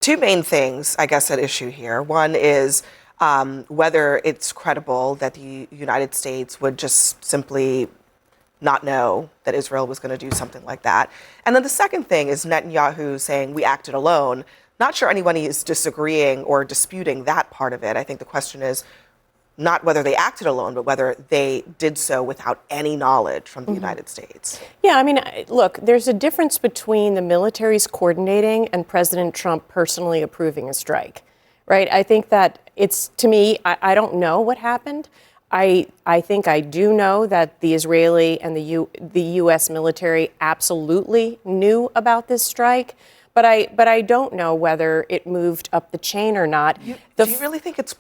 two main things, I guess, at issue here. One is whether it's credible that the United States would just simply not know that Israel was going to do something like that. And then the second thing is Netanyahu saying we acted alone. Not sure anybody is disagreeing or disputing that part of it. I think the question is not whether they acted alone, but whether they did so without any knowledge from the United States. Yeah, I mean, look, there's a difference between the military's coordinating and President Trump personally approving a strike, right? I think that it's, to me, I don't know what happened. I think I do know that the Israeli and the U.S. military absolutely knew about this strike. But I don't know whether it moved up the chain or not. Do you really think it's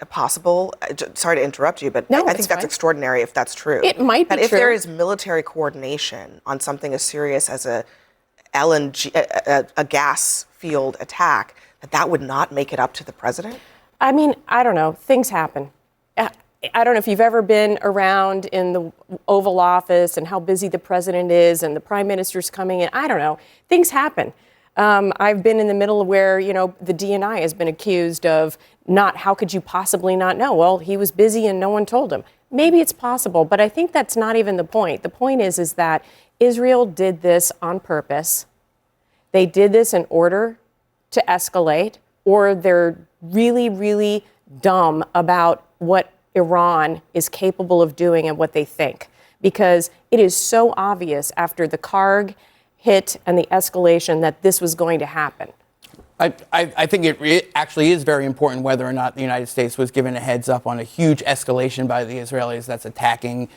possible? Sorry to interrupt you, but no, I think that's extraordinary if that's true. It might be true. If there is military coordination on something as serious as a gas field attack, that would not make it up to the president? I mean, I don't know. Things happen. I don't know if you've ever been around in the Oval Office and how busy the president is and the prime minister's coming in. I don't know. Things happen. I've been in the middle of where, the DNI has been accused of how could you possibly not know? Well, he was busy and no one told him. Maybe it's possible, but I think that's not even the point. The point is that Israel did this on purpose. They did this in order to escalate, or they're really, really dumb about what Iran is capable of doing and what they think. Because it is so obvious after the Karg hit and the escalation that this was going to happen. I think it actually is very important whether or not the United States was given a heads up on a huge escalation by the Israelis that's attacking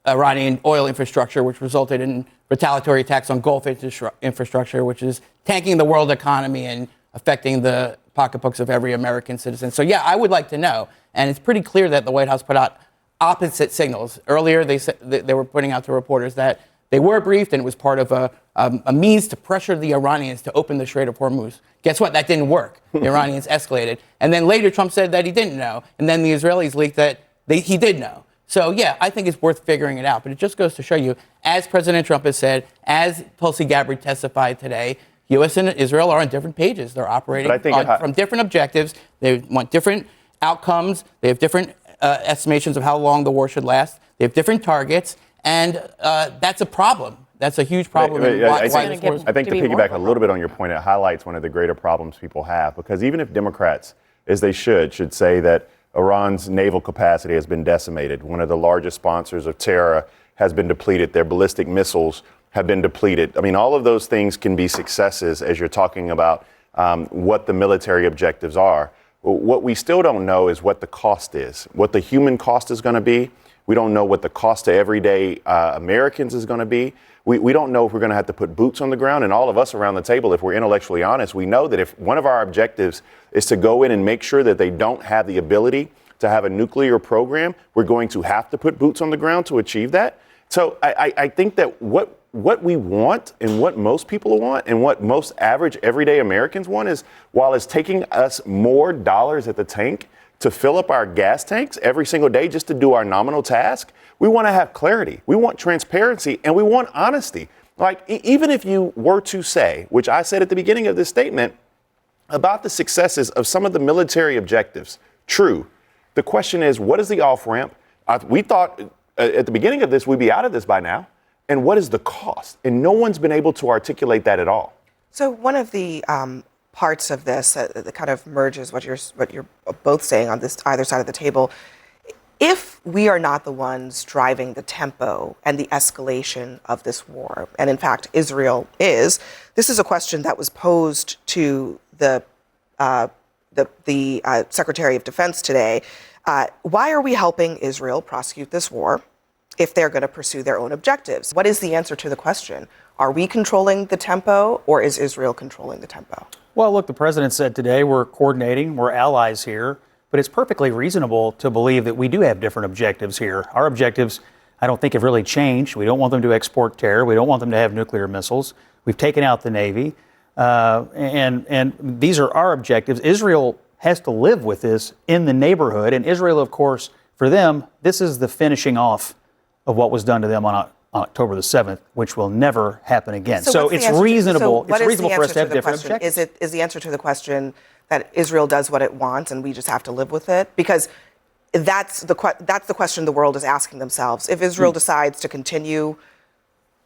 Iranian oil infrastructure, which resulted in retaliatory attacks on Gulf infrastructure, which is tanking the world economy and affecting the pocketbooks of every American citizen. So, yeah, I would like to know. And it's pretty clear that the White House put out opposite signals. Earlier, they said they were putting out to reporters that they were briefed, and it was part of a means to pressure the Iranians to open the Strait of Hormuz. Guess what? That didn't work. The Iranians escalated. And then later, Trump said that he didn't know. And then the Israelis leaked that he did know. So, yeah, I think it's worth figuring it out. But it just goes to show you, as President Trump has said, as Tulsi Gabbard testified today, U.S. and Israel are on different pages. They're operating from different objectives. They want different outcomes. They have different estimations of how long the war should last. They have different targets. And that's a problem. That's a huge problem. I think to piggyback a little bit on your point, it highlights one of the greater problems people have. Because even if Democrats, as they should say that Iran's naval capacity has been decimated, one of the largest sponsors of terror has been depleted, their ballistic missiles have been depleted. I mean, all of those things can be successes as you're talking about what the military objectives are. What we still don't know is what the cost is, what the human cost is going to be. We don't know what the cost to everyday Americans is going to be. We don't know if we're going to have to put boots on the ground. And all of us around the table, if we're intellectually honest, we know that if one of our objectives is to go in and make sure that they don't have the ability to have a nuclear program, we're going to have to put boots on the ground to achieve that. So I think that what we want and what most people want and what most average everyday Americans want is, while it's taking us more dollars at the tank to fill up our gas tanks every single day just to do our nominal task, we want to have clarity. We want transparency, and we want honesty. Like, even if you were to say, which I said at the beginning of this statement, about the successes of some of the military objectives, true. The question is, what is the off-ramp? We thought at the beginning of this, we'd be out of this by now. And what is the cost? And no one's been able to articulate that at all. So one of the parts of this that kind of merges what you're both saying on this either side of the table. If we are not the ones driving the tempo and the escalation of this war, and in fact Israel is, this is a question that was posed to the Secretary of Defense today. Why are we helping Israel prosecute this war if they're going to pursue their own objectives? What is the answer to the question? Are we controlling the tempo, or is Israel controlling the tempo? Well, look, the president said today we're coordinating, we're allies here, but it's perfectly reasonable to believe that we do have different objectives here. Our objectives, I don't think, have really changed. We don't want them to export terror. We don't want them to have nuclear missiles. We've taken out the Navy, and these are our objectives. Israel has to live with this in the neighborhood, and Israel, of course, for them, this is the finishing off of what was done to them on on October the 7th, which will never happen again. So So what's the it's answer to- reasonable. so what It's is the reasonable for us answer to have the different question? objectives. Is the answer to the question that Israel does what it wants and we just have to live with it? Because that's the question the world is asking themselves. If Israel decides to continue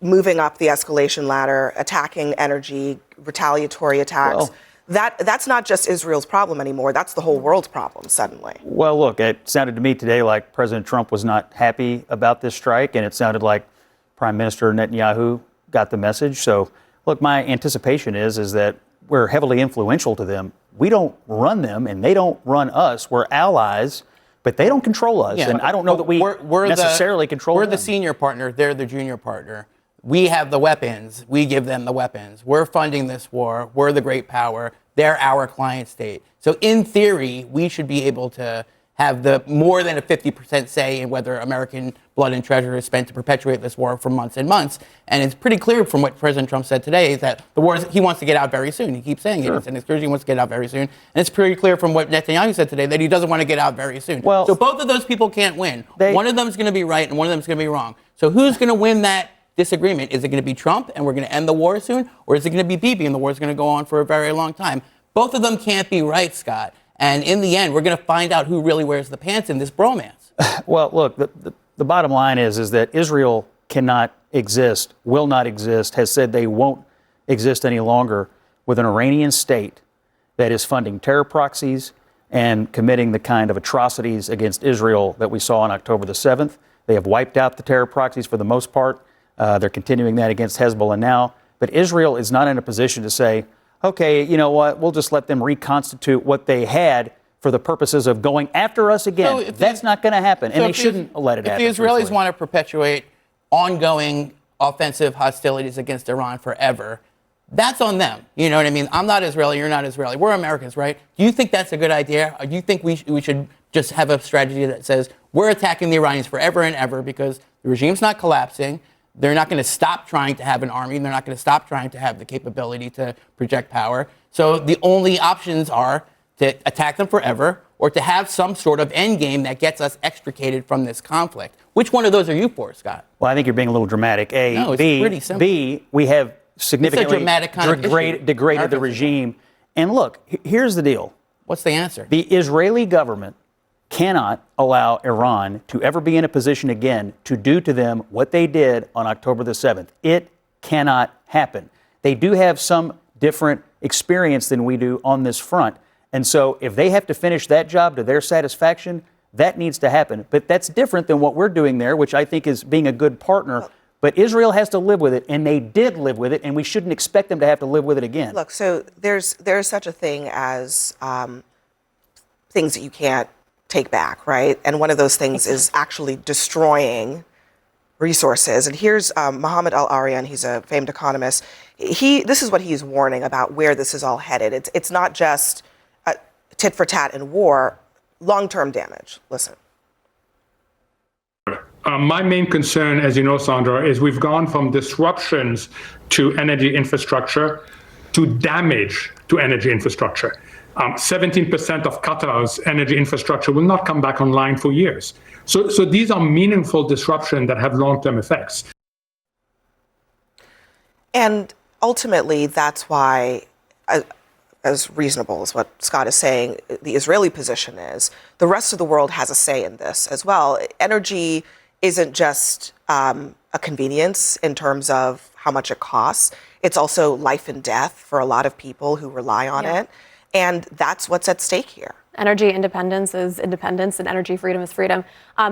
moving up the escalation ladder, attacking energy, retaliatory attacks, Well, that's not just Israel's problem anymore. That's the whole world's problem suddenly. Well, look, it sounded to me today like President Trump was not happy about this strike, and it sounded like Prime Minister Netanyahu got the message. So, look, my anticipation is that we're heavily influential to them. We don't run them, and they don't run us. We're allies, but they don't control us. Yeah, and I don't know that we necessarily control We're them. the senior partner. They're the junior partner. We have the weapons. We give them the weapons. We're funding this war. We're the great power. They're our client state. So in theory, we should be able to have the more than a 50% say in whether American blood and treasure is spent to perpetuate this war for months and months. And it's pretty clear from what President Trump said today that the war he wants to get out very soon. He keeps saying it. It's in his clear he wants to get out very soon. And it's pretty clear from what Netanyahu said today that he doesn't want to get out very soon. Well, so both of those people can't win. One of them is going to be right and one of them is going to be wrong. So who's going to win that disagreement? Is it going to be Trump and we're going to end the war soon? Or is it going to be Bibi and the war is going to go on for a very long time? Both of them can't be right, Scott. And in the end, we're going to find out who really wears the pants in this bromance. Well, look, the bottom line is that Israel cannot exist, will not exist, has said they won't exist any longer with an Iranian state that is funding terror proxies and committing the kind of atrocities against Israel that we saw on October the 7th. They have wiped out the terror proxies for the most part. They're continuing that against Hezbollah now. But Israel is not in a position to say, okay, you know what, we'll just let them reconstitute what they had for the purposes of going after us again. That's not going to happen, and they shouldn't let it happen. If the Israelis want to perpetuate ongoing offensive hostilities against Iran forever, that's on them. You know what I mean? I'm not Israeli, you're not Israeli. We're Americans, right? Do you think that's a good idea? Or do you think we should just have a strategy that says we're attacking the Iranians forever and ever because the regime's not collapsing? They're not going to stop trying to have an army. They're not going to stop trying to have the capability to project power. So the only options are to attack them forever or to have some sort of end game that gets us extricated from this conflict. Which one of those are you for, Scott? Well, I think you're being a little dramatic. No, it's pretty simple. B, we have significantly degraded the regime. And look, here's the deal. What's the answer? The Israeli government cannot allow Iran to ever be in a position again to do to them what they did on October the 7th. It cannot happen. They do have some different experience than we do on this front. And so if they have to finish that job to their satisfaction, that needs to happen. But that's different than what we're doing there, which I think is being a good partner. But Israel has to live with it, and they did live with it, and we shouldn't expect them to have to live with it again. Look, so there's such a thing as things that you can't take back, right? And one of those things is actually destroying resources. And here's Mohammed Al-Arian. He's a famed economist. This is what he's warning about where this is all headed. It's not just tit for tat and war, long-term damage. Listen. My main concern, as you know, Sandra, is we've gone from disruptions to energy infrastructure to damage to energy infrastructure. 17% of Qatar's energy infrastructure will not come back online for years. So these are meaningful disruptions that have long-term effects. And ultimately, that's why, as reasonable as what Scott is saying, the Israeli position is, the rest of the world has a say in this as well. Energy isn't just a convenience in terms of how much it costs. It's also life and death for a lot of people who rely on it. And that's what's at stake here. Energy independence is independence and energy freedom is freedom.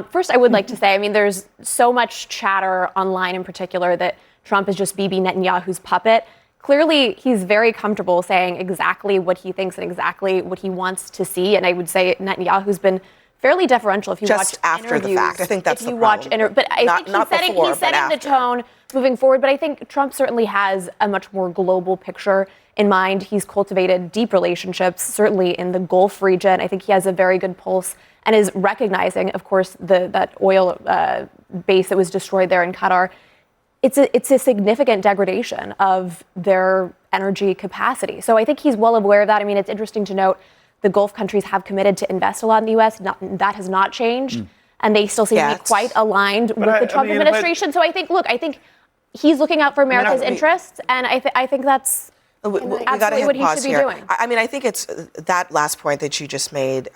First, I would like to say, I mean, there's so much chatter online in particular that Trump is just Bibi Netanyahu's puppet. Clearly, he's very comfortable saying exactly what he thinks and exactly what he wants to see. And I would say Netanyahu's been fairly deferential if you just watch after interviews. The fact. I think that's if the you problem. Watch but I think he's setting the tone moving forward. But I think Trump certainly has a much more global picture in mind. He's cultivated deep relationships, certainly in the Gulf region. I think he has a very good pulse and is recognizing, of course, that oil base that was destroyed there in Qatar. It's a significant degradation of their energy capacity. So I think he's well aware of that. I mean, it's interesting to note the Gulf countries have committed to invest a lot in the U.S. That has not changed. and they still seem to be quite aligned with the Trump administration. So I think he's looking out for America's interests, and I think that's absolutely what he should be doing. I mean, I think it's that last point that you just made.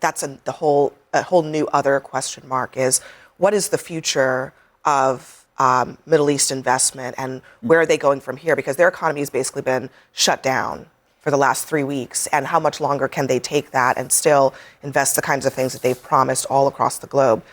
That's a whole new other question mark is what is the future of Middle East investment and where are they going from here? Because their economy has basically been shut down for the last 3 weeks, and how much longer can they take that and still invest the kinds of things that they've promised all across the globe?